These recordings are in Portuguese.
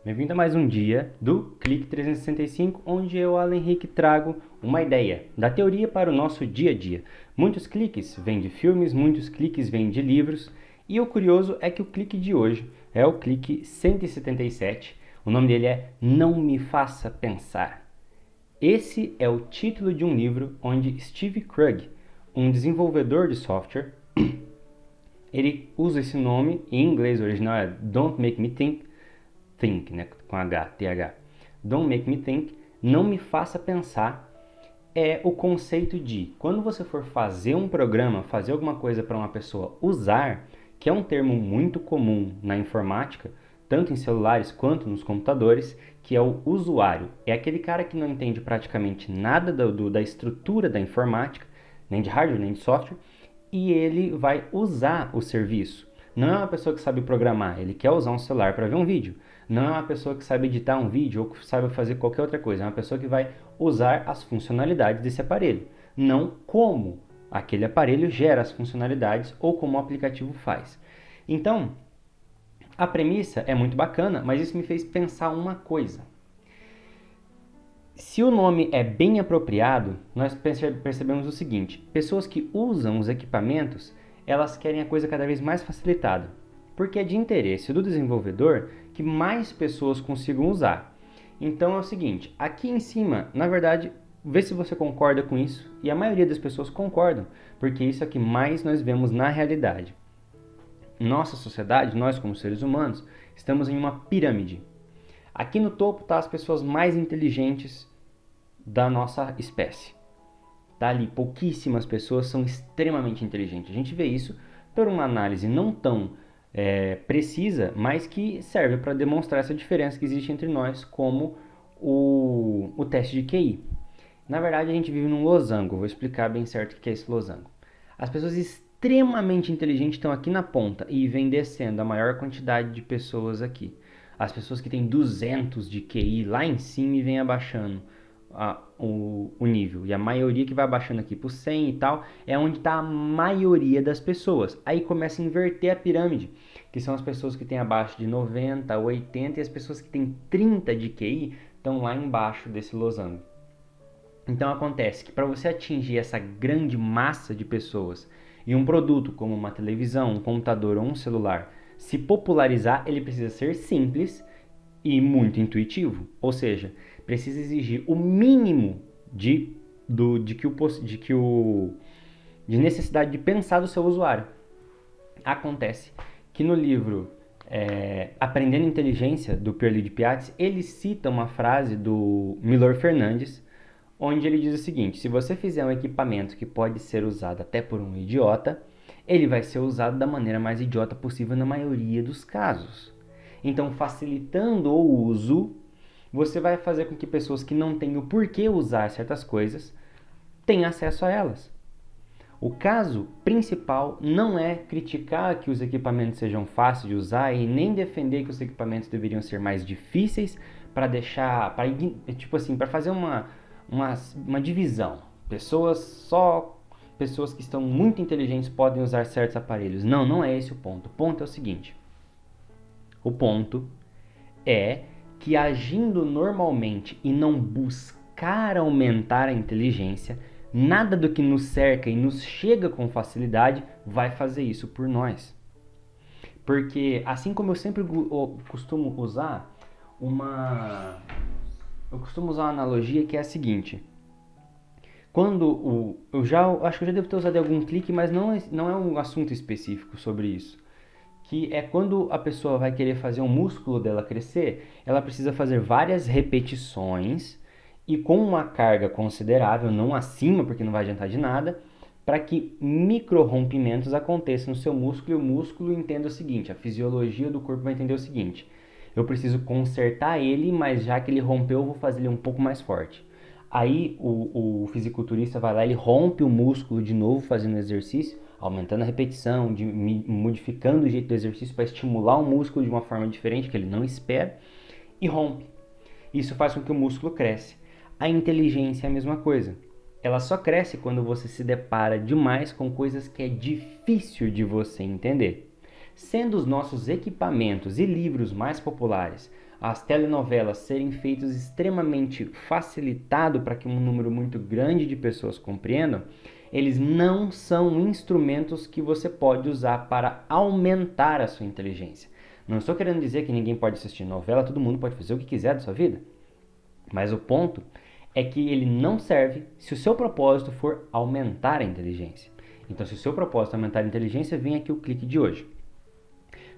Bem-vindo a mais um dia do Clique 365, onde eu, Alan Henrique, trago uma ideia da teoria para o nosso dia a dia. Muitos cliques vêm de filmes, muitos cliques vêm de livros, e o curioso é que o clique de hoje é o clique 177. O nome dele é Não Me Faça Pensar. Esse é o título de um livro onde Steve Krug, um desenvolvedor de software, ele usa esse nome, em inglês o original é Don't Make Me Think, né, com H, TH. Don't Make Me Think, não me faça pensar, é o conceito de quando você for fazer um programa, fazer alguma coisa para uma pessoa usar, que é um termo muito comum na informática, tanto em celulares quanto nos computadores, que é o usuário. É aquele cara que não entende praticamente nada da estrutura da informática, nem de hardware, nem de software, e ele vai usar o serviço. Não é uma pessoa que sabe programar, ele quer usar um celular para ver um vídeo. Não é uma pessoa que sabe editar um vídeo ou que sabe fazer qualquer outra coisa. É uma pessoa que vai usar as funcionalidades desse aparelho. Não como aquele aparelho gera as funcionalidades ou como o aplicativo faz. Então, a premissa é muito bacana, mas isso me fez pensar uma coisa. Se o nome é bem apropriado, nós percebemos o seguinte: pessoas que usam os equipamentos, elas querem a coisa cada vez mais facilitada, porque é de interesse do desenvolvedor que mais pessoas consigam usar. Então é o seguinte, aqui em cima, na verdade, vê se você concorda com isso, e a maioria das pessoas concordam, porque isso é o que mais nós vemos na realidade. Nossa sociedade, nós como seres humanos, estamos em uma pirâmide. Aqui no topo estão as pessoas mais inteligentes da nossa espécie. Tá ali, pouquíssimas pessoas são extremamente inteligentes. A gente vê isso por uma análise não tão precisa, mas que serve para demonstrar essa diferença que existe entre nós, como o teste de QI. Na verdade, a gente vive num losango. Vou explicar bem certo o que é esse losango. As pessoas extremamente inteligentes estão aqui na ponta e vem descendo a maior quantidade de pessoas aqui. As pessoas que têm 200 de QI lá em cima e vem abaixando o nível. E a maioria que vai abaixando aqui para 100 e tal, é onde está a maioria das pessoas. Aí começa a inverter a pirâmide, que são as pessoas que têm abaixo de 90, 80 e as pessoas que têm 30 de QI estão lá embaixo desse losango. Então acontece que para você atingir essa grande massa de pessoas e um produto como uma televisão, um computador ou um celular se popularizar, ele precisa ser simples e muito intuitivo. Ou seja, precisa exigir o mínimo de necessidade de pensar do seu usuário. Acontece que no livro Aprendendo Inteligência, do Pierre Piates, ele cita uma frase do Milor Fernandes, onde ele diz o seguinte: se você fizer um equipamento que pode ser usado até por um idiota, ele vai ser usado da maneira mais idiota possível na maioria dos casos. Então, facilitando o uso, você vai fazer com que pessoas que não têm o porquê usar certas coisas tenham acesso a elas. O caso principal não é criticar que os equipamentos sejam fáceis de usar e nem defender que os equipamentos deveriam ser mais difíceis para deixar, tipo assim, para fazer uma divisão. Pessoas que estão muito inteligentes podem usar certos aparelhos. Não, não é esse o ponto. O ponto é o seguinte: o ponto é que agindo normalmente e não buscar aumentar a inteligência, nada do que nos cerca e nos chega com facilidade vai fazer isso por nós. Porque assim como eu sempre costumo usar uma analogia que é a seguinte: eu acho que eu já devo ter usado em algum clique, mas não é um assunto específico sobre isso. Que é quando a pessoa vai querer fazer um músculo dela crescer, ela precisa fazer várias repetições e com uma carga considerável, não acima, porque não vai adiantar de nada, para que micro-rompimentos aconteçam no seu músculo e o músculo entenda o seguinte, a fisiologia do corpo vai entender o seguinte: eu preciso consertar ele, mas já que ele rompeu, eu vou fazer ele um pouco mais forte. Aí o fisiculturista vai lá, ele rompe o músculo de novo fazendo exercício, aumentando a repetição, modificando o jeito do exercício para estimular o músculo de uma forma diferente que ele não espera e rompe. Isso faz com que o músculo cresça. A inteligência é a mesma coisa. Ela só cresce quando você se depara demais com coisas que é difícil de você entender. Sendo os nossos equipamentos e livros mais populares as telenovelas serem feitas extremamente facilitado para que um número muito grande de pessoas compreendam, eles não são instrumentos que você pode usar para aumentar a sua inteligência. Não estou querendo dizer que ninguém pode assistir novela, todo mundo pode fazer o que quiser da sua vida. Mas o ponto é que ele não serve se o seu propósito for aumentar a inteligência. Então, se o seu propósito é aumentar a inteligência, vem aqui o clique de hoje.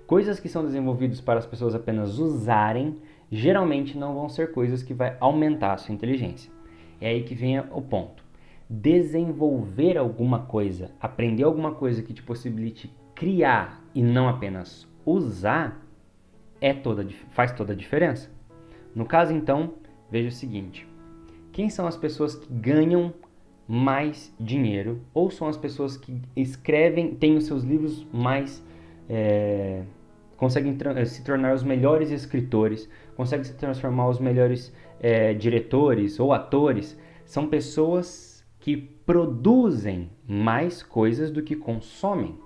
Coisas que são desenvolvidas para as pessoas apenas usarem, geralmente não vão ser coisas que vai aumentar a sua inteligência. É aí que vem o ponto. Desenvolver alguma coisa, aprender alguma coisa que te possibilite criar e não apenas usar, faz toda a diferença. No caso, então, veja o seguinte: quem são as pessoas que ganham mais dinheiro ou são as pessoas que escrevem, têm os seus livros mais... conseguem se tornar os melhores escritores, conseguem se transformar os melhores diretores ou atores? São pessoas que produzem mais coisas do que consomem,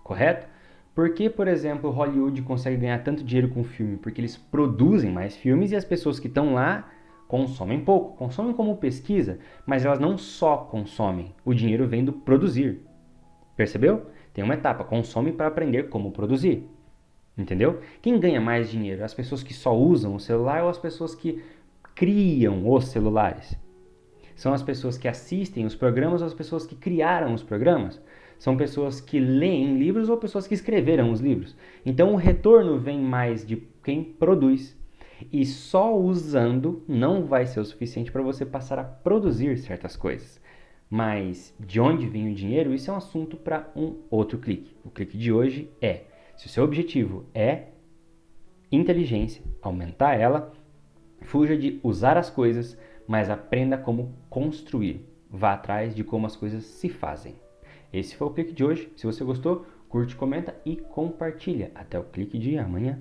correto? Por que, por exemplo, Hollywood consegue ganhar tanto dinheiro com filme? Porque eles produzem mais filmes e as pessoas que estão lá consomem pouco. Consomem como pesquisa, mas elas não só consomem. O dinheiro vem do produzir. Percebeu? Tem uma etapa, consome para aprender como produzir. Entendeu? Quem ganha mais dinheiro? As pessoas que só usam o celular ou as pessoas que criam os celulares? São as pessoas que assistem os programas ou as pessoas que criaram os programas? São pessoas que leem livros ou pessoas que escreveram os livros? Então o retorno vem mais de quem produz. E só usando não vai ser o suficiente para você passar a produzir certas coisas. Mas de onde vem o dinheiro, isso é um assunto para um outro clique. O clique de hoje é: se o seu objetivo é inteligência, aumentar ela, fuja de usar as coisas, mas aprenda como construir. Vá atrás de como as coisas se fazem. Esse foi o clique de hoje. Se você gostou, curte, comenta e compartilha. Até o clique de amanhã.